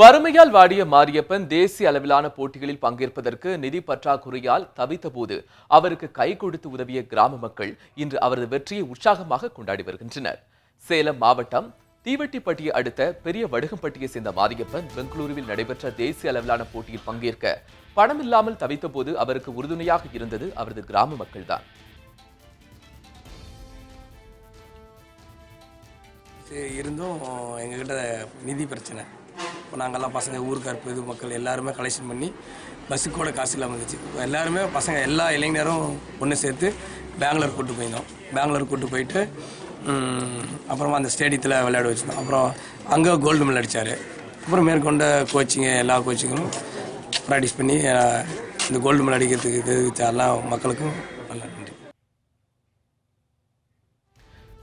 வறுமையால் வாடிய மாரியப்பன் தேசிய அளவிலான போட்டிகளில் பங்கேற்பதற்கு நிதி பற்றாக்குறையால் தவித்தபோது அவருக்கு கை கொடுத்து உதவிய கிராம மக்கள் இன்று அவரது வெற்றியை உற்சாகமாக கொண்டாடி வருகின்றனர். சேலம் மாவட்டம் தீவெட்டிப்பட்டியை அடுத்த பெரிய வடுகம்பட்டியை சேர்ந்த மாரியப்பன் பெங்களூருவில் நடைபெற்ற தேசிய அளவிலான போட்டியில் பங்கேற்க பணமில்லாமல் தவித்தபோது அவருக்கு உறுதுணையாக இருந்தது அவரது கிராம மக்கள்தான். இருந்தும் எங்ககிட்ட நிதி பிரச்சனை. இப்போ நாங்கள்லாம் பசங்க ஊருக்கார் பொது மக்கள் எல்லாருமே கலெக்ஷன் பண்ணி பஸ்ஸுக்கு கூட காசு இல்லாமல் இருந்துச்சு. எல்லாருமே பசங்க எல்லா இளைஞரும் ஒன்று சேர்த்து பெங்களூர் கூப்பிட்டு போயிருந்தோம். பெங்களூர் கூப்பிட்டு போயிட்டு அப்புறமா அந்த ஸ்டேடியத்தில் விளையாட வச்சுருந்தோம். அப்புறம் அங்கே கோல்டு மெடல் அடித்தார். அப்புறம் மேற்கொண்ட கோச்சிங்கு எல்லா கோச்சிங்களும் ப்ராக்டிஸ் பண்ணி இந்த கோல்டு மெடல் அடிக்கிறதுக்கு தெரிவித்த எல்லா மக்களுக்கும் நல்லா நன்றி.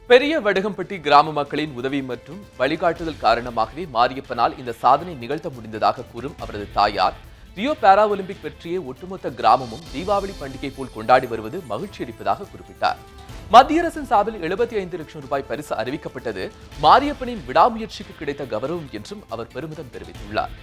பெரிய வடுகம்பட்டி கிராம மக்களின் உதவி மற்றும் வழிகாட்டுதல் காரணமாகவே மாரியப்பனால் இந்த சாதனை நிகழ்த்த முடிந்ததாக கூறும் அவரது தாயார், ரியோ பாரா ஒலிம்பிக் வெற்றியை ஒட்டுமொத்த கிராமமும் தீபாவளி பண்டிகை போல் கொண்டாடி வருவது மகிழ்ச்சி அளிப்பதாக குறிப்பிட்டார். மத்திய அரசின் சார்பில் 75 லட்சம் ரூபாய் பரிசு அறிவிக்கப்பட்டது மாரியப்பனின் விடாமுயற்சிக்கு கிடைத்த கௌரவம் என்றும் அவர் பெருமிதம் தெரிவித்துள்ளார்.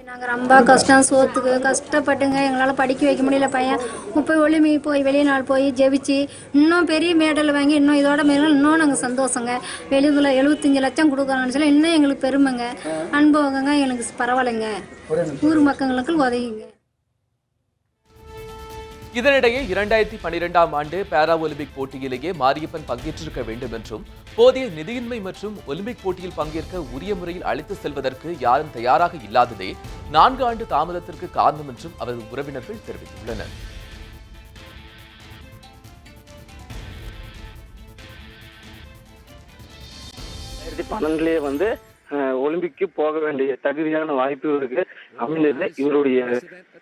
நாங்கள் ரொம்ப கஷ்டம், சோத்துக்கு கஷ்டப்பட்டுங்க. எங்களால் படிக்க வைக்க முடியல. பையன் 30 ஒலிம்பிக் போய் வெளிநாடு போய் ஜெயிச்சு இன்னும் பெரிய மேடல் வாங்கி இன்னும் இதோட மேலும் இன்னும் நாங்கள் சந்தோஷங்க. வெளியூரில் 75 லட்சம் கொடுக்குறாங்கன்னு சொல்லி இன்னும் எங்களுக்கு பெருமைங்க, அனுபவங்க. எனக்கு பரவாயில்லைங்க, ஊர் மக்களுக்கு உதவிங்க. இதனிடையே 2012ஆம் ஆண்டு பாரா ஒலிம்பிக் போட்டியிலேயே மாரியப்பன் பங்கேற்றிருக்க வேண்டும் என்றும் போதிய நிதியின்மை மற்றும் ஒலிம்பிக் போட்டியில் பங்கேற்க உரிய முறையில் அழைத்து செல்வதற்கு யாரும் தயாராக இல்லாததே 4 ஆண்டு தாமதத்திற்கு காரணம் என்றும் அவரது உறவினர்கள் தெரிவித்துள்ளனர். 2012 ஒலிம்பிக்கு போக வேண்டிய தகுதியான வாய்ப்பு இருக்கு அமைந்தது. இவருடைய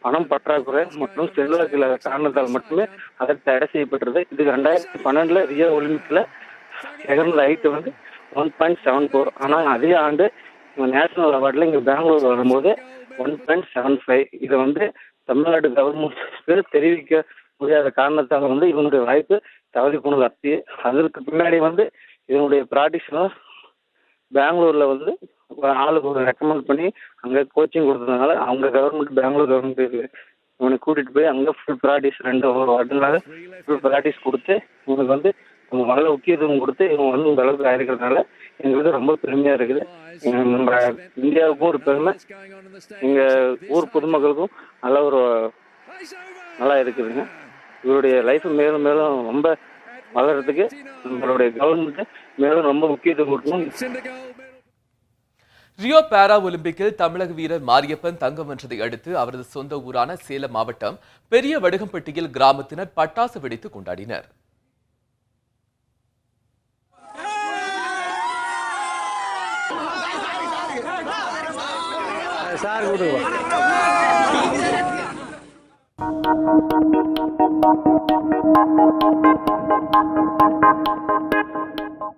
பணம் பற்றாக்குறை மற்றும் செல்வாக்கு இல்லாத காரணத்தால் மட்டுமே அதற்கு தடை செய்யப்பட்டது. இது 2012 ரியோ ஒலிம்பிக்ல எகர்ந்த ஹைட் 1.74. ஆனால் அதே ஆண்டு நேஷனல் அவார்டில் இங்கே பெங்களூர் வரும்போது 1.75. இதை தமிழ்நாடு கவர்மெண்ட் தெரிவிக்க முடியாத காரணத்தால் இவனுடைய வாய்ப்பு தவறி போனது அப்பயே. அதற்கு பின்னாடி இதனுடைய ப்ராக்டிஸ்லாம் பெங்களூர்ல ஆளுக்கு ஒரு ரெக்கமெண்ட் பண்ணி அங்கே கோச்சிங் கொடுத்ததுனால அவங்க கவர்மெண்ட் பெங்களூர் கவர்மெண்ட் இவனை கூட்டிட்டு போய் அங்கே ஃபுல் ப்ராக்டிஸ் 2 வருடங்களாக ஃபுல் ப்ராக்டிஸ் கொடுத்து இவனுக்கு அவங்க நல்ல முக்கியத்துவம் கொடுத்து இவங்க இந்த அளவுக்கு ஆயிருக்கிறதுனால எங்களுக்கு ரொம்ப பெருமையா இருக்குது. நம்ம இந்தியாவுக்கும் ஒரு பெருமை, எங்க ஊர் பொதுமக்களுக்கும் நல்லா இருக்குதுங்க. இவருடைய லைஃப் மேலும் மேலும் ரொம்ப வளர்றதுக்கு நம்மளுடைய கவர்மெண்ட் மேலும் ரொம்ப முக்கியத்துவம் கொடுக்கணும். ரியோ பாரா ஒலிம்பிக்கில் தமிழக வீரர் மாரியப்பன் தங்கம் வென்றதை அடுத்து அவரது சொந்த ஊரான சேலம் மாவட்டம் பெரிய வடுகம்பட்டியில் கிராமத்தினர் பட்டாசு வெடித்து கொண்டாடினர். சார்